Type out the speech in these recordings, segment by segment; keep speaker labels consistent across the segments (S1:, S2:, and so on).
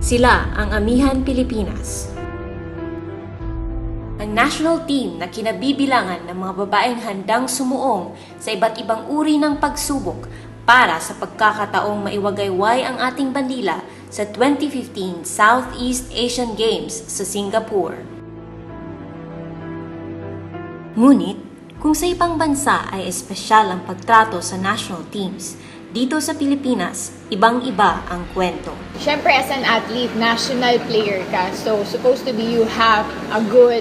S1: Sila ang Amihan Pilipinas. Ang national team na kinabibilangan ng mga babaeng handang sumuong sa iba't ibang uri ng pagsubok para sa pagkakataong maiwagayway ang ating bandila sa 2015 Southeast Asian Games sa Singapore. Ngunit, kung sa ibang bansa ay espesyal ang pagtrato sa national teams, dito sa Pilipinas, ibang-iba ang kwento.
S2: Siyempre, as an athlete, national player ka. So, supposed to be you have a good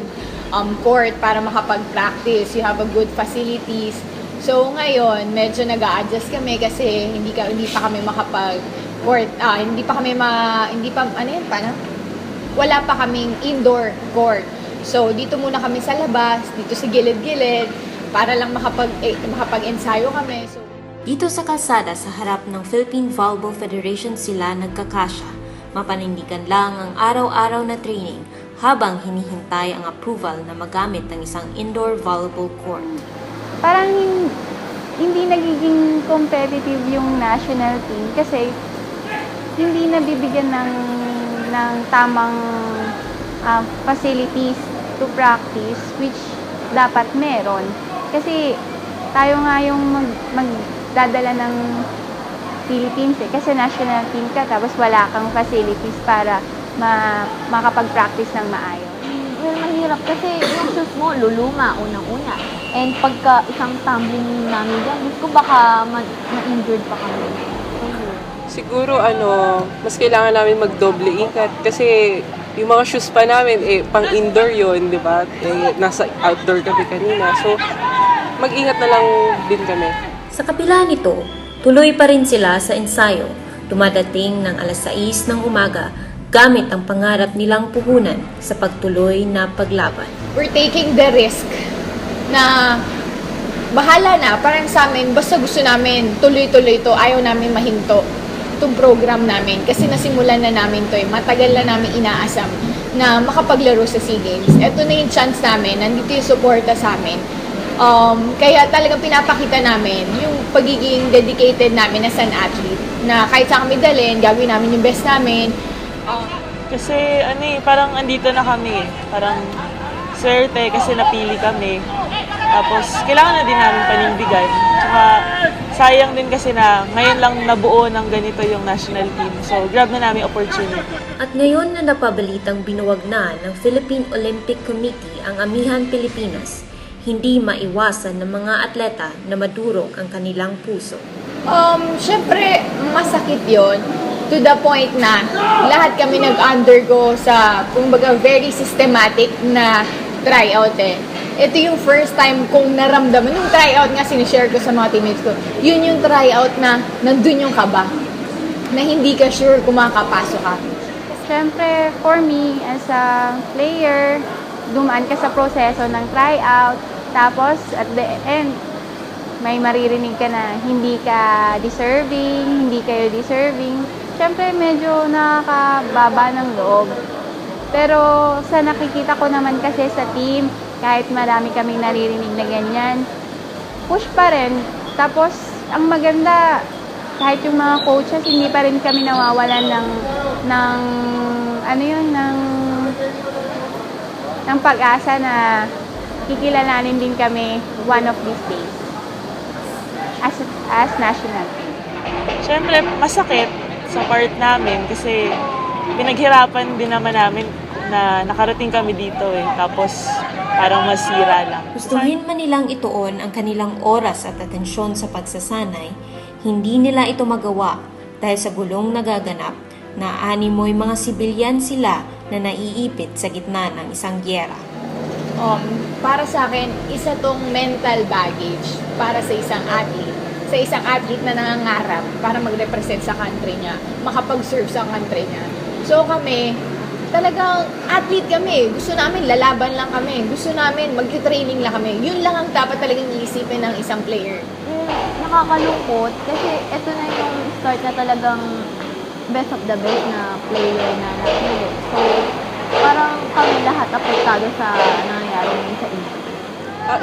S2: court para makapag-practice. You have a good facilities. So, ngayon, medyo nag-a-adjust kami kasi hindi pa kami makapag-court. Wala pa kaming indoor court. So, dito muna kami sa labas, dito sa gilid-gilid, para lang makapag-ensayo kami. So,
S1: dito sa kalsada sa harap ng Philippine Volleyball Federation sila nagkakasya. Mapanindigan lang ang araw-araw na training habang hinihintay ang approval na magamit ng isang indoor volleyball court.
S3: Parang hindi nagiging competitive yung national team kasi hindi nabibigyan ng tamang facilities to practice which dapat meron. Kasi tayo nga yung magdadala ng Philippines kasi national team ka tapos wala kang facilities para makapag-practice ng maayos.
S4: Well, mahirap kasi yung shoes mo luluma unang-una. And pagka isang tumbling namin dyan, gusto ko baka ma-injured pa kami.
S5: Siguro mas kailangan namin magdoble ingat kasi yung mga shoes pa namin pang indoor yon, di ba? Nasa outdoor kami kanina. So mag-ingat na lang din kami.
S1: Sa kabila nito, tuloy pa rin sila sa ensayo, dumadating ng alas 6 ng umaga gamit ang pangarap nilang puhunan sa pagtuloy na paglaban.
S2: we're taking the risk na bahala na, parang sa amin, basta gusto namin tuloy-tuloy to, ayaw namin mahinto itong program namin kasi nasimulan na namin to matagal na namin inaasam na makapaglaro sa SEA Games. Ito na yung chance namin, nandito yung suporta sa amin. Kaya talagang pinapakita namin yung pagiging dedicated namin as an athlete na kahit saan kami dalhin, gagawin namin yung best namin.
S6: Kasi parang andito na kami. Parang swerte kasi napili kami. Tapos kailangan na din namin panindigan. Tsaka sayang din kasi na ngayon lang nabuo ng ganito yung national team. So grab na namin opportunity.
S1: At ngayon na napabalitang binuwag na ng Philippine Olympic Committee ang Amihan Pilipinas, hindi maiwasan ng mga atleta na madurog ang kanilang puso.
S2: Syempre, masakit yon to the point na lahat kami nag-undergo sa, kumbaga, very systematic na tryout Ito yung first time kong naramdaman. Yung tryout nga, sinishare ko sa mga teammates ko. Yun yung tryout na nandun yung kaba. Na hindi ka sure kung makakapasok ka.
S3: Siyempre, for me, as a player, dumaan ka sa proseso ng tryout. Tapos, at the end, may maririnig ka na hindi ka deserving, hindi kayo deserving. Siyempre, medyo nakakababa ng loob. Pero sa nakikita ko naman kasi sa team, kahit marami kaming naririnig na ganyan, push pa rin. Tapos, ang maganda, kahit yung mga coaches, hindi pa rin kami nawawalan ng pag-asa na kikilalanin din kami one of these days as national team.
S6: Siyempre, masakit sa part namin kasi pinaghirapan din naman namin na nakarating kami dito Tapos, parang masira lang.
S1: Gustuhin man nilang ituon ang kanilang oras at atensyon sa pagsasanay, hindi nila ito magawa dahil sa gulong nagaganap na animoy mga sibilyan sila na naiipit sa gitna ng isang gyera.
S2: Para sa akin, isa tong mental baggage para sa isang athlete. Sa isang athlete na nangangarap para mag-represent sa country niya, makapag-serve sa country niya. So kami, talagang athlete kami. Gusto namin, lalaban lang kami. Gusto namin, mag-training lang kami. Yun lang ang dapat talagang iisipin ng isang player.
S4: Nakakalungkot kasi ito na yung start na talagang best of the best na player na napili. So, parang kami lahat apektado sa nangyayari ngayon sa Egypt.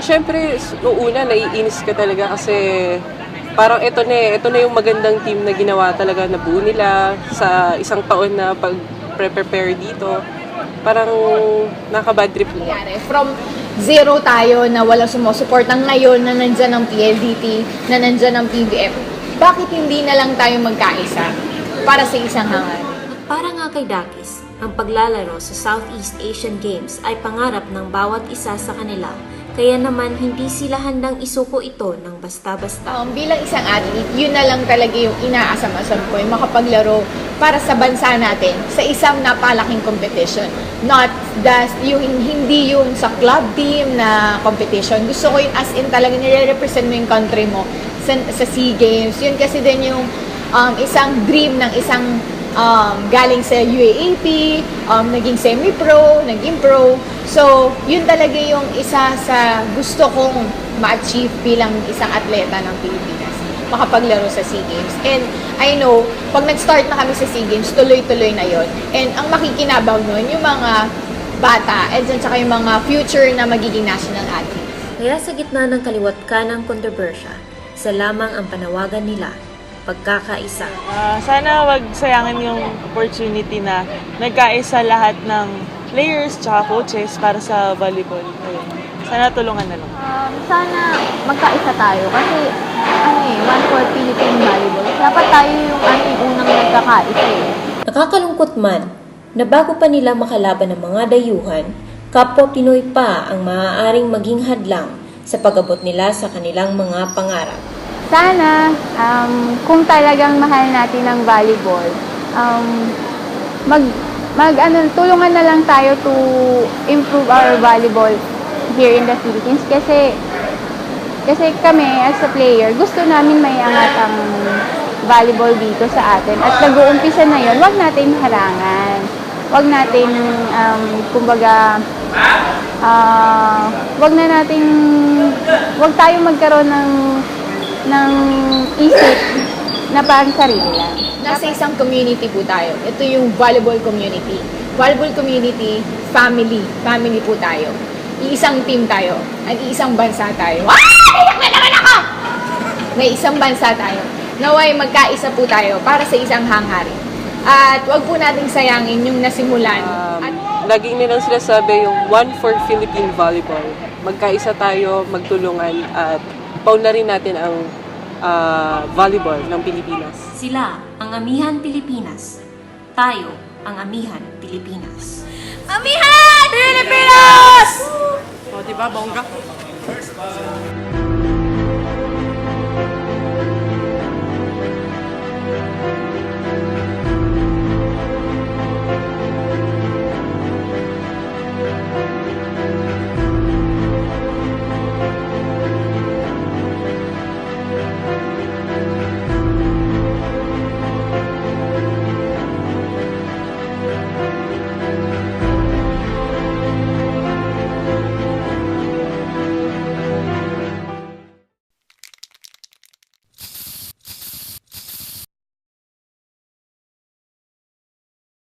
S5: Siyempre, noong una, naiinis ka talaga kasi parang ito na yung magandang team na ginawa talaga na buo nila sa isang taon na nag-prepare dito. Parang nakaka-bad trip lang.
S2: nangyari. From zero tayo na walang sumusuport ang ngayon na nandyan ang PLDT, na nandyan ang PBF. Bakit hindi na lang tayo magkaisa para sa isang hangarin?
S1: At para nga kay Dakis, ang paglalaro sa Southeast Asian Games ay pangarap ng bawat isa sa kanila. Kaya naman hindi sila handang isuko ito ng basta-basta.
S2: Bilang isang athlete, yun na lang talaga yung inaasam-asam ko, yung makapaglaro para sa bansa natin sa isang napalaking competition. Not yung hindi yung sa club team na competition. Gusto ko yung as in talaga nire-represent mo yung country mo sa SEA Games. Yun kasi din yung isang dream ng isang galing sa UAAP, naging semi-pro, naging pro. So, yun talaga yung isa sa gusto kong ma-achieve bilang isang atleta ng Pilipinas. Makapaglaro sa SEA Games. And I know, pag nag-start na kami sa SEA Games, tuloy-tuloy na yon. And ang makikinabang nun, yung mga bata, and then saka yung mga future na magiging national athletes.
S1: Kaya sa gitna ng kaliwat ka ng kontrobersya, isa lamang ang panawagan nila, pagkakaisa.
S6: Sana wag sayangin yung opportunity na nagkaisa lahat ng players tsaka coaches para sa volleyball. Ayun. Sana tulungan na lang.
S4: Sana magkaisa tayo kasi one for Philippine volleyball. Dapat tayo yung unang nagkakaisa eh.
S1: Nakakalungkot man na bago pa nila makalaban ng mga dayuhan, kapwa Pinoy pa ang maaaring maging hadlang sa pag-abot nila sa kanilang mga pangarap.
S3: Sana, kung talagang mahal natin ang volleyball, tulungan na lang tayo to improve our volleyball here in the Philippines kasi kami as a player gusto namin may angat ang volleyball dito sa atin at nag-uumpisa na yon, wag natin harangan, wag natin wag tayo magkaroon ng isip na parang sarili lang.
S2: Nasa isang community po tayo. Ito yung volleyball community. Volleyball community, family. Family po tayo. Iisang team tayo. At iisang bansa tayo. Iyak na naman ako! May isang bansa tayo. Naway magkaisa po tayo para sa isang hangarin. At wag po nating sayangin yung nasimulan.
S5: Laging nilang sila sabi yung one for Philippine volleyball. Magkaisa tayo, magtulungan at paunlarin natin ang volleyball ng Pilipinas.
S1: Sila ang Amihan Pilipinas. Tayo ang Amihan Pilipinas.
S2: Amihan! Pilipinas!
S5: O, diba, bongga?